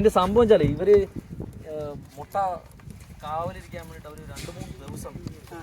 ഇതിന്റെ സംഭവം വെച്ചാലേ ഇവര് മുട്ട കാവലിരിക്കാൻ വേണ്ടിട്ട് അവര് 2-3 ദിവസം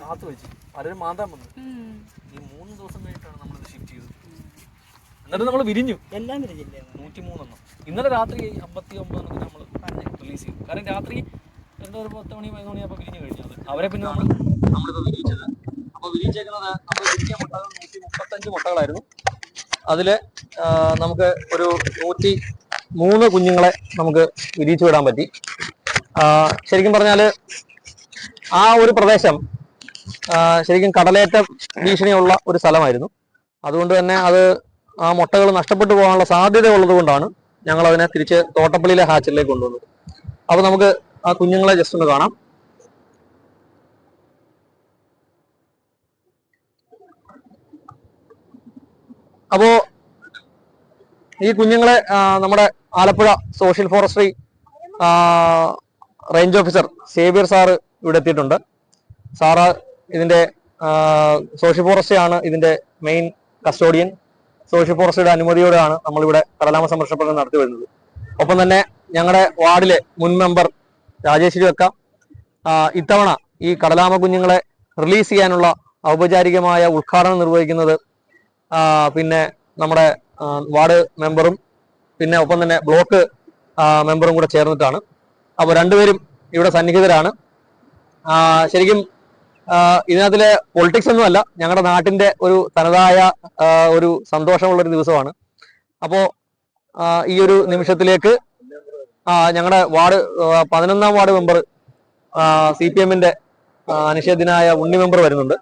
കാത്തു വെച്ചു. പലരും മാന്താൻ വന്നു. ഈ 3 ദിവസം കഴിഞ്ഞിട്ടാണ് നമ്മളിത് ഷിഫ്റ്റ് ചെയ്തത്. എന്നിട്ട് നമ്മൾ വിരിഞ്ഞു, എല്ലാം വിരിഞ്ഞില്ലേ 103 ഇന്നലെ രാത്രി 59 നമ്മൾ റിലീസ് ചെയ്തു. കാരണം രാത്രി 10 മണി 11 മണിയാകുമ്പോൾ വിരിഞ്ഞു കഴിഞ്ഞത്. അവരെ പിന്നെ നമ്മളിത് വിരിയിച്ചത്. അപ്പോൾ വിരിയിച്ചേക്കുന്നത് നമ്മൾ വിരിഞ്ഞ മുട്ടകൾ 135 മുട്ടകളായിരുന്നു. അതില് നമുക്ക് ഒരു 103 കുഞ്ഞുങ്ങളെ നമുക്ക് വിരിയിച്ചു വിടാൻ പറ്റി. ശരിക്കും പറഞ്ഞാല് ആ ഒരു പ്രദേശം ശരിക്കും കടലേറ്റ ഭീഷണിയുള്ള ഒരു സ്ഥലമായിരുന്നു. അതുകൊണ്ട് തന്നെ ആ മുട്ടകൾ നഷ്ടപ്പെട്ടു പോകാനുള്ള സാധ്യത ഉള്ളത് കൊണ്ടാണ് ഞങ്ങൾ അതിനെ തിരിച്ച് തോട്ടപ്പള്ളിയിലെ ഹാച്ചറിലേക്ക് കൊണ്ടുവന്നത്. അപ്പൊ നമുക്ക് ആ കുഞ്ഞുങ്ങളെ ജസ്റ്റ് ഒന്ന് കാണാം. അപ്പോ ഈ കുഞ്ഞുങ്ങളെ നമ്മുടെ Alappuzha social forestry range officer Xavier sir ഇവിടെ എത്തിയിട്ടുണ്ട്. സാറ് ഇതിന്റെ സോഷ്യൽ ഫോറസ്ട്രി ആണ് ഇതിന്റെ മെയിൻ കസ്റ്റോഡിയൻ. സോഷ്യൽ ഫോറസ്ട്രിയുടെ അനുമതിയോടെയാണ് നമ്മളിവിടെ കടലാമ സംരക്ഷണ പഠനം നടത്തി വരുന്നത്. ഒപ്പം തന്നെ ഞങ്ങളുടെ വാർഡിലെ മുൻ മെമ്പർ രാജേശ്വരി അക്ക ഇത്തവണ ഈ കടലാമ കുഞ്ഞുങ്ങളെ റിലീസ് ചെയ്യാനുള്ള ഔപചാരികമായ ഉദ്ഘാടനം നിർവഹിക്കുന്നത് പിന്നെ നമ്മുടെ വാർഡ് മെമ്പറും പിന്നെ ഒപ്പം തന്നെ ബ്ലോക്ക് മെമ്പറും കൂടെ ചേർന്നിട്ടാണ്. അപ്പോൾ രണ്ടുപേരും ഇവിടെ സന്നിഹിതരാണ്. ശരിക്കും ഇതിനകത്തിലെ പൊളിറ്റിക്സ് ഒന്നുമല്ല, ഞങ്ങളുടെ നാട്ടിന്റെ ഒരു തനതായ ഒരു സന്തോഷമുള്ളൊരു ദിവസമാണ്. അപ്പോൾ ഈ ഒരു നിമിഷത്തിലേക്ക് ഞങ്ങളുടെ വാർഡ് 11ാം വാർഡ് മെമ്പർ CPM-ന്റെ നിഷേധനായ ഉണ്ണി മെമ്പർ വരുന്നുണ്ട്.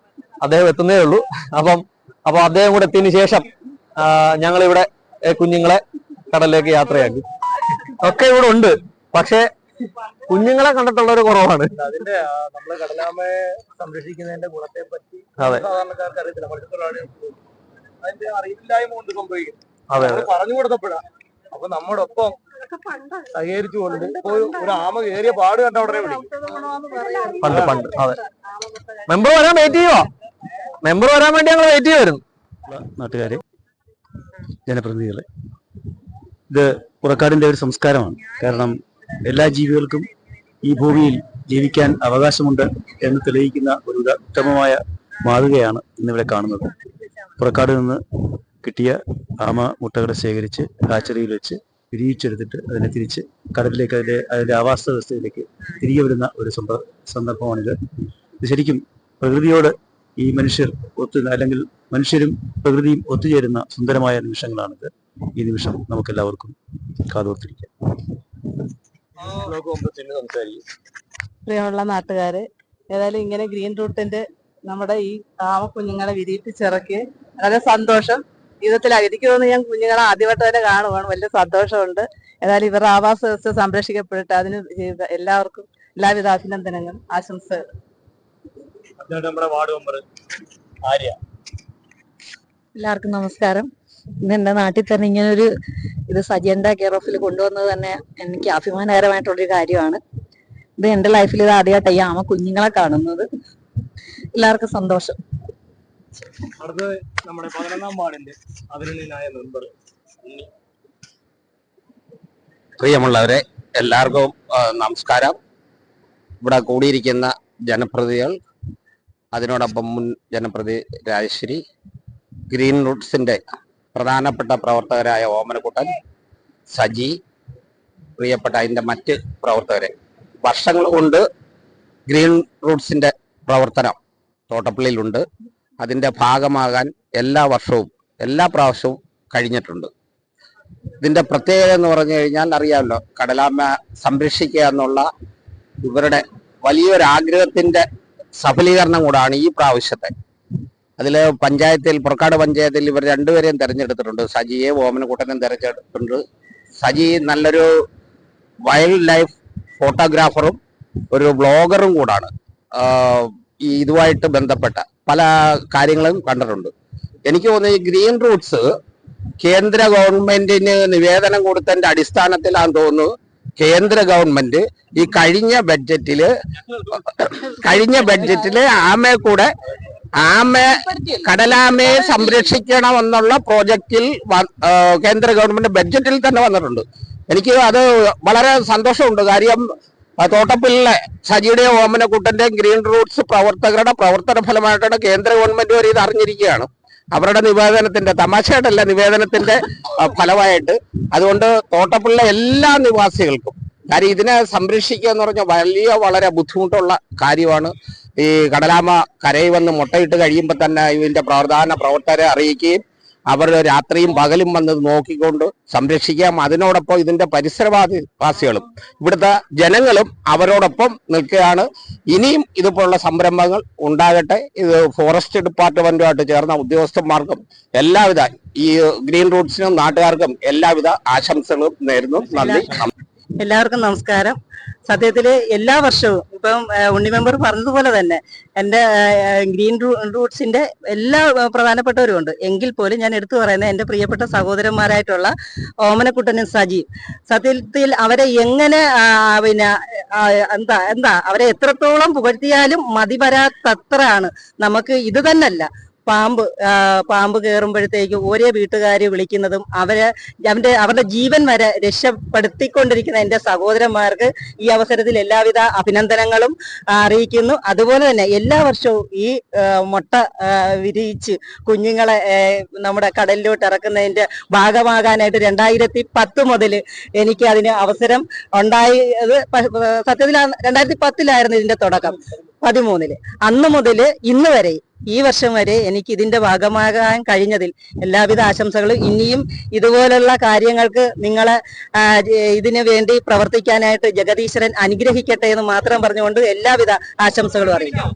അദ്ദേഹം എത്തുന്നേ ഉള്ളൂ. അപ്പോൾ അദ്ദേഹം കൂടെ എത്തിയതിനു ശേഷം ഞങ്ങളിവിടെ കുഞ്ഞുങ്ങളെ കടലിലേക്ക് യാത്രയാക്കി. ഒക്കെ ഇവിടെ ഉണ്ട്, പക്ഷേ കുഞ്ഞുങ്ങളെ കണ്ടിട്ടുള്ള ഒരു കുറവാണ്. അതിന്റെ നമ്മള് കടലാമയെ സംരക്ഷിക്കുന്നതിന്റെ ഗുണത്തെ പറ്റി സാധാരണക്കാർക്ക് അറിയത്തില്ല. അതിന്റെ അറിവില്ലായ്മ കൊണ്ട് സംഭവിക്കും. പറഞ്ഞു കൊടുത്തപ്പോഴാണ്. അപ്പൊ നമ്മുടെ ഒപ്പം സഹകരിച്ചുകൊണ്ട് ഒരു ആമ കയറിയ പാട് കണ്ട ഉടനെ വിളിക്കും. പണ്ട് അതെ, മെമ്പർ വരാൻ വെയിറ്റ് ചെയ്യുവോ? മെമ്പർ വരാൻ വേണ്ടി ഞങ്ങൾ വെയിറ്റ് ചെയ്യുമായിരുന്നു. നാട്ടുകാരെ, ജനപ്രതിനിധികളെ, ഇത് പുറക്കാടിന്റെ ഒരു സംസ്കാരമാണ്. കാരണം എല്ലാ ജീവികൾക്കും ഈ ഭൂമിയിൽ ജീവിക്കാൻ അവകാശമുണ്ട് എന്ന് തെളിയിക്കുന്ന ഒരു ഉത്തമമായ മാതൃകയാണ് ഇന്നിവിടെ കാണുന്നത്. പുറക്കാട് നിന്ന് കിട്ടിയ ആമ മുട്ടകളെ ശേഖരിച്ച് ഹാച്ചറിയിൽ വെച്ച് വിരിയിച്ചെടുത്തിട്ട് അതിനെ തിരിച്ച് കടലിലേക്ക് അതിന്റെ ആവാസ വ്യവസ്ഥയിലേക്ക് തിരികെ വരുന്ന ഒരു സന്ദർഭമാണിത്. ഇത് ശരിക്കും പ്രകൃതിയോട് ഈ മനുഷ്യർ അല്ലെങ്കിൽ മനുഷ്യരും പ്രകൃതിയും ഒത്തുചേരുന്ന സുന്ദരമായ നിമിഷങ്ങളാണിത്. ഈ നിമിഷം നമുക്കെല്ലാവർക്കും കാതോർത്തിരിക്കാം. പ്രിയമുള്ള നാട്ടുകാര്, ഏതായാലും ഇങ്ങനെ ഗ്രീൻ റൂട്ടിന്റെ നമ്മുടെ ഈ ആമ കുഞ്ഞുങ്ങളെ വിരിയിപ്പിച്ചിറക്കി വളരെ സന്തോഷം. ജീവിതത്തിൽ എനിക്ക് തോന്നുന്നു ഞാൻ കുഞ്ഞുങ്ങളെ ആദ്യമായിട്ട് തന്നെ കാണുവാണ്. വലിയ സന്തോഷമുണ്ട്. ഏതായാലും ഇവരുടെ ആവാസ വ്യവസ്ഥ സംരക്ഷിക്കപ്പെട്ടിട്ട് അതിന് എല്ലാവർക്കും എല്ലാവിധ അഭിനന്ദനങ്ങളും ആശംസകൾ. എല്ലാവർക്കും നമസ്കാരം. ഇന്ന് എന്റെ നാട്ടിൽ തന്നെ ഇങ്ങനൊരു ഇത് സജീവ കെയർ ഓഫിൽ കൊണ്ടുവന്നത് തന്നെ എനിക്ക് അഭിമാനകരമായിട്ടുള്ളൊരു കാര്യമാണ്. ഇത് എന്റെ ലൈഫിൽ ഇത് ആദ്യമായിട്ടാണ് ഈ ആമ കുഞ്ഞുങ്ങളെ കാണുന്നത്. എല്ലാവർക്കും സന്തോഷം. അടുത്തത് നമ്മുടെ 11ാം വാർഡിന്റെ അതിനായ മെമ്പർ. പ്രിയമുള്ളവരെ, എല്ലാവർക്കും നമസ്കാരം. ഇവിടെ കൂടിയിരിക്കുന്ന ജനപ്രതിനിധികൾ, അതിനോടൊപ്പം മുൻ ജനപ്രതിനിധി രാജശ്രീ, ഗ്രീൻ റൂട്ട്സിന്റെ പ്രധാനപ്പെട്ട പ്രവർത്തകരായ ഓമനക്കുട്ടൻ, സജി, പ്രിയപ്പെട്ട അതിൻ്റെ മറ്റ് പ്രവർത്തകരെ, വർഷങ്ങൾ കൊണ്ട് ഗ്രീൻ റൂട്ട്സിന്റെ പ്രവർത്തനം തോട്ടപ്പള്ളിയിലുണ്ട്. അതിൻ്റെ ഭാഗമാകാൻ എല്ലാ പ്രാവശ്യവും കഴിഞ്ഞിട്ടുണ്ട്. ഇതിൻ്റെ പ്രത്യേകത എന്ന് പറഞ്ഞു കഴിഞ്ഞാൽ അറിയാമല്ലോ, കടലാമ സംരക്ഷിക്കുക എന്നുള്ള ഇവരുടെ വലിയൊരാഗ്രഹത്തിൻ്റെ സഫലീകരണം കൂടാണ് ഈ പ്രാവശ്യത്തെ. അതിൽ പുറക്കാട് പഞ്ചായത്തിൽ ഇവർ രണ്ടുപേരെയും തിരഞ്ഞെടുത്തിട്ടുണ്ട്. സജിയെ ഓമനക്കുട്ടനും തിരഞ്ഞെടുത്തിട്ടുണ്ട്. സജി നല്ലൊരു വൈൽഡ് ലൈഫ് ഫോട്ടോഗ്രാഫറും ഒരു ബ്ലോഗറും കൂടാണ്. ഇതുമായിട്ട് ബന്ധപ്പെട്ട പല കാര്യങ്ങളും കണ്ടിട്ടുണ്ട്. എനിക്ക് തോന്നുന്നു ഈ ഗ്രീൻ റൂട്ട്സ് കേന്ദ്ര ഗവൺമെന്റിന് നിവേദനം കൊടുത്തതിന്റെ അടിസ്ഥാനത്തിലാണെന്ന് തോന്നുന്നു കേന്ദ്ര ഗവൺമെന്റ് ഈ കഴിഞ്ഞ ബഡ്ജറ്റില് കടലാമയെ സംരക്ഷിക്കണമെന്നുള്ള പ്രോജക്റ്റിൽ കേന്ദ്ര ഗവൺമെന്റ് ബഡ്ജറ്റിൽ തന്നെ വന്നിട്ടുണ്ട്. എനിക്ക് അത് വളരെ സന്തോഷമുണ്ട്. കാര്യം തോട്ടപ്പള്ളിയിലെ സജിയുടെ ഓമനക്കുട്ടന്റെയും ഗ്രീൻ റൂട്ട്സ് പ്രവർത്തകരുടെ പ്രവർത്തന ഫലമായിട്ടാണ് കേന്ദ്ര ഗവൺമെന്റ് വരെ ഇത് അറിഞ്ഞിരിക്കുകയാണ്. അവരുടെ നിവേദനത്തിന്റെ, തമാശയായിട്ടല്ല, നിവേദനത്തിന്റെ ഫലമായിട്ട്. അതുകൊണ്ട് തോട്ടപ്പള്ളിയിലെ എല്ലാ നിവാസികൾക്കും, കാര്യം ഇതിനെ സംരക്ഷിക്കുക എന്ന് പറഞ്ഞാൽ വളരെ ബുദ്ധിമുട്ടുള്ള കാര്യമാണ്. ഈ കടലാമ കരയിൽ വന്ന് മുട്ടയിട്ട് കഴിയുമ്പോൾ തന്നെ ഇതിന്റെ പ്രധാന പ്രവർത്തകരെ അറിയിക്കുകയും അവർ രാത്രിയും പകലും വന്ന് നോക്കിക്കൊണ്ട് സംരക്ഷിക്കാം. അതിനോടൊപ്പം ഇതിന്റെ പരിസരവാസികളും ഇവിടുത്തെ ജനങ്ങളും അവരോടൊപ്പം നിൽക്കുകയാണ്. ഇനിയും ഇതുപോലുള്ള സംരംഭങ്ങൾ ഉണ്ടാകട്ടെ. ഇത് ഫോറസ്റ്റ് ഡിപ്പാർട്ട്മെന്റുമായിട്ട് ചേർന്ന ഉദ്യോഗസ്ഥന്മാർക്കും എല്ലാവിധ ഈ ഗ്രീൻ റൂട്ട്സിനും നാട്ടുകാർക്കും എല്ലാവിധ ആശംസകളും നേരുന്നു. നന്ദി. എല്ലാവർക്കും നമസ്കാരം. സത്യത്തില് എല്ലാ വർഷവും ഇപ്പം ഉണ്ണി മെമ്പർ പറഞ്ഞതുപോലെ തന്നെ എന്റെ ഗ്രീൻ റൂട്ട്സിന്റെ എല്ലാ പ്രധാനപ്പെട്ടവരും ഉണ്ട്. എങ്കിൽ പോലും ഞാൻ എടുത്തു പറയുന്നത് എന്റെ പ്രിയപ്പെട്ട സഹോദരന്മാരായിട്ടുള്ള ഓമനക്കുട്ടനും സജിയും. സത്യത്തിൽ അവരെ എങ്ങനെ എന്താ അവരെ എത്രത്തോളം പുകഴ്ത്തിയാലും മതി വരാത്തത്രയാണ്. നമുക്ക് ഇത് തന്നല്ല, പാമ്പ് കയറുമ്പോഴത്തേക്ക് ഓരോ വീട്ടുകാരെ വിളിക്കുന്നതും അവരുടെ ജീവൻ വരെ രക്ഷപ്പെടുത്തിക്കൊണ്ടിരിക്കുന്ന എന്റെ സഹോദരന്മാർക്ക് ഈ അവസരത്തിൽ എല്ലാവിധ അഭിനന്ദനങ്ങളും അറിയിക്കുന്നു. അതുപോലെ തന്നെ എല്ലാ വർഷവും ഈ മുട്ട വിരിയിച്ച് കുഞ്ഞുങ്ങളെ നമ്മുടെ കടലിലോട്ട് ഇറക്കുന്നതിന്റെ ഭാഗമാകാനായിട്ട് 2010 മുതൽ എനിക്ക് അതിന് അവസരം ഉണ്ടായത്. സത്യത്തിൽ 2010 ഇതിന്റെ തുടക്കം, 13 അന്ന് മുതൽ ഇന്ന് വരെ ഈ വർഷം വരെ എനിക്ക് ഇതിന്റെ ഭാഗമാകാൻ കഴിഞ്ഞതിൽ എല്ലാവിധ ആശംസകളും. ഇനിയും ഇതുപോലുള്ള കാര്യങ്ങൾക്ക് നിങ്ങളെ ഇതിനു വേണ്ടി പ്രവർത്തിക്കാനായിട്ട് ജഗദീശ്വരൻ അനുഗ്രഹിക്കട്ടെ എന്ന് മാത്രം പറഞ്ഞുകൊണ്ട് എല്ലാവിധ ആശംസകളും അറിയിക്കാം.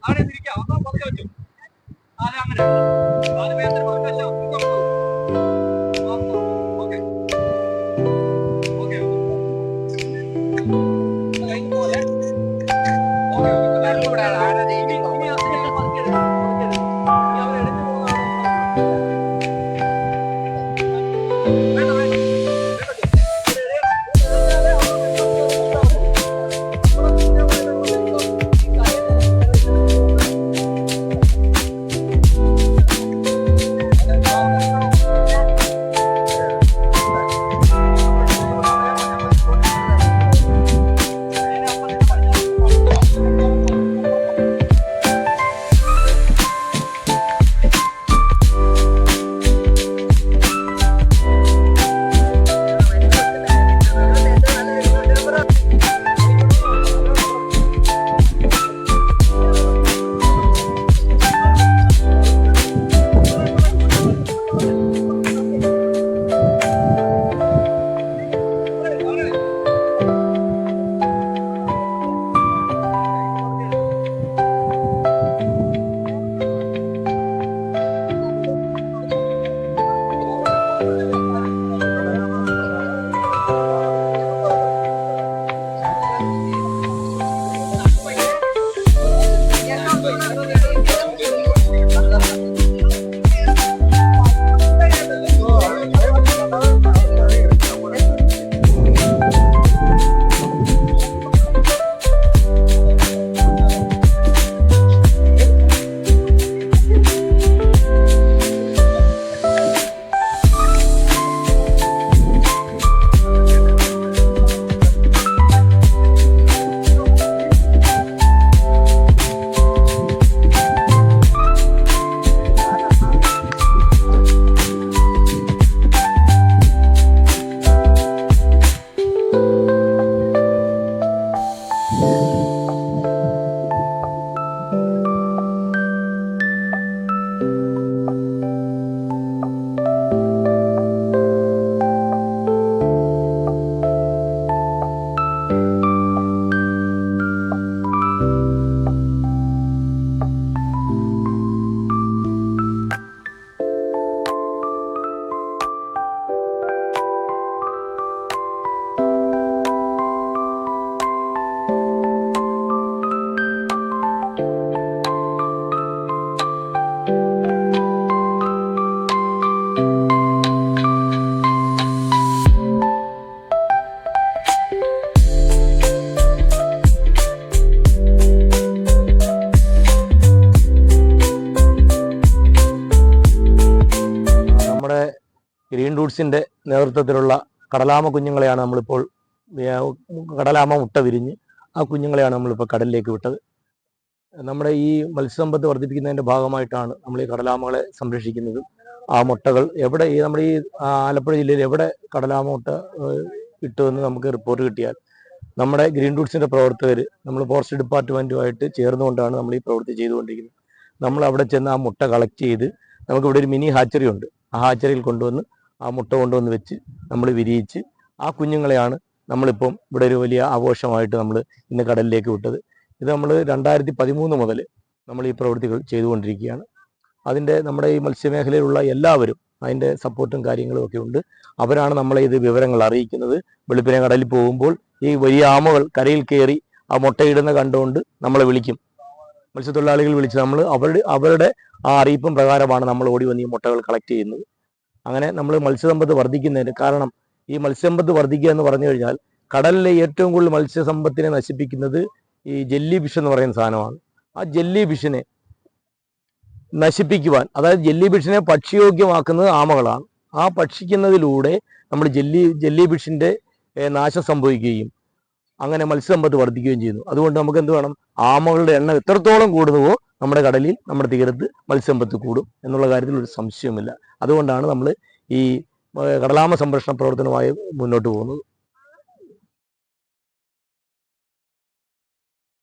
ഗ്രീൻ റൂട്ട്സിന്റെ നേതൃത്വത്തിലുള്ള കടലാമ കുഞ്ഞുങ്ങളെയാണ് നമ്മളിപ്പോൾ കടലാമ മുട്ട വിരിഞ്ഞ് ആ കുഞ്ഞുങ്ങളെയാണ് നമ്മളിപ്പോൾ കടലിലേക്ക് വിട്ടത്. നമ്മുടെ ഈ മത്സ്യസമ്പത്ത് വർദ്ധിപ്പിക്കുന്നതിൻ്റെ ഭാഗമായിട്ടാണ് നമ്മൾ ഈ കടലാമകളെ സംരക്ഷിക്കുന്നതും. ആ മുട്ടകൾ എവിടെ നമ്മുടെ ഈ ആലപ്പുഴ ജില്ലയിൽ എവിടെ കടലാമ മുട്ട കിട്ടുമെന്ന് നമുക്ക് റിപ്പോർട്ട് കിട്ടിയാൽ നമ്മുടെ ഗ്രീൻ റൂട്ട്സിൻ്റെ പ്രവർത്തകർ നമ്മൾ ഫോറസ്റ്റ് ഡിപ്പാർട്ട്മെൻറ്റുമായിട്ട് ചേർന്നുകൊണ്ടാണ് നമ്മൾ ഈ പ്രവൃത്തി ചെയ്തുകൊണ്ടിരിക്കുന്നത്. നമ്മൾ അവിടെ ചെന്ന് ആ മുട്ട കളക്ട് ചെയ്ത് നമുക്കിവിടെ ഒരു മിനി ഹാച്ചറി ഉണ്ട്. ആ ഹാച്ചറിയിൽ കൊണ്ടുവന്ന് ആ മുട്ട കൊണ്ടുവന്ന് വെച്ച് നമ്മൾ വിരിയിച്ച് ആ കുഞ്ഞുങ്ങളെയാണ് നമ്മളിപ്പം ഇവിടെ ഒരു വലിയ ആഘോഷമായിട്ട് നമ്മൾ ഇന്ന് കടലിലേക്ക് വിട്ടത്. ഇത് നമ്മൾ 2013 മുതൽ നമ്മൾ ഈ പ്രവൃത്തികൾ ചെയ്തുകൊണ്ടിരിക്കുകയാണ്. അതിൻ്റെ നമ്മുടെ ഈ മത്സ്യമേഖലയിലുള്ള എല്ലാവരും അതിൻ്റെ സപ്പോർട്ടും കാര്യങ്ങളും ഒക്കെ ഉണ്ട്. അവരാണ് നമ്മളെ ഇത് വിവരങ്ങൾ അറിയിക്കുന്നത്. വെളുപ്പിനെ കടലിൽ പോകുമ്പോൾ ഈ വലിയ ആമകൾ കരയിൽ കയറി ആ മുട്ടയിടുന്ന കണ്ടുകൊണ്ട് നമ്മളെ വിളിക്കും. മത്സ്യത്തൊഴിലാളികൾ വിളിച്ച് നമ്മൾ അവരുടെ ആ അറിയിപ്പും പ്രകാരമാണ് നമ്മൾ ഓടി വന്ന് ഈ മുട്ടകൾ കളക്ട് ചെയ്യുന്നത്. അങ്ങനെ നമ്മൾ മത്സ്യസമ്പത്ത് വർദ്ധിക്കുന്നതിന് കാരണം ഈ മത്സ്യസമ്പത്ത് വർദ്ധിക്കുക എന്ന് പറഞ്ഞു കഴിഞ്ഞാൽ കടലിലെ ഏറ്റവും കൂടുതൽ മത്സ്യസമ്പത്തിനെ നശിപ്പിക്കുന്നത് ഈ ജെല്ലി ഫിഷ് എന്ന് പറയുന്ന സാധനമാണ്. ആ ജെല്ലി ഫിഷിനെ നശിപ്പിക്കുവാൻ, അതായത് ജെല്ലി ഫിഷിനെ ഭക്ഷ്യയോഗ്യമാക്കുന്നത് ആമകളാണ്. ആ ഭക്ഷിക്കുന്നതിലൂടെ നമ്മൾ ജെല്ലി ഫിഷിൻ്റെ നാശം സംഭവിക്കുകയും അങ്ങനെ മത്സ്യസമ്പത്ത് വർദ്ധിക്കുകയും ചെയ്യുന്നു. അതുകൊണ്ട് നമുക്ക് എന്ത് വേണം, ആമകളുടെ എണ്ണം എത്രത്തോളം കൂടുന്നുവോ നമ്മുടെ കടലിൽ നമ്മുടെ തീരത്ത് മത്സ്യസമ്പത്ത് കൂടും എന്നുള്ള കാര്യത്തിൽ ഒരു സംശയവുമില്ല. അതുകൊണ്ടാണ് നമ്മൾ ഈ കടലാമ സംരക്ഷണ പ്രവർത്തനമായി മുന്നോട്ട് പോകുന്നത്.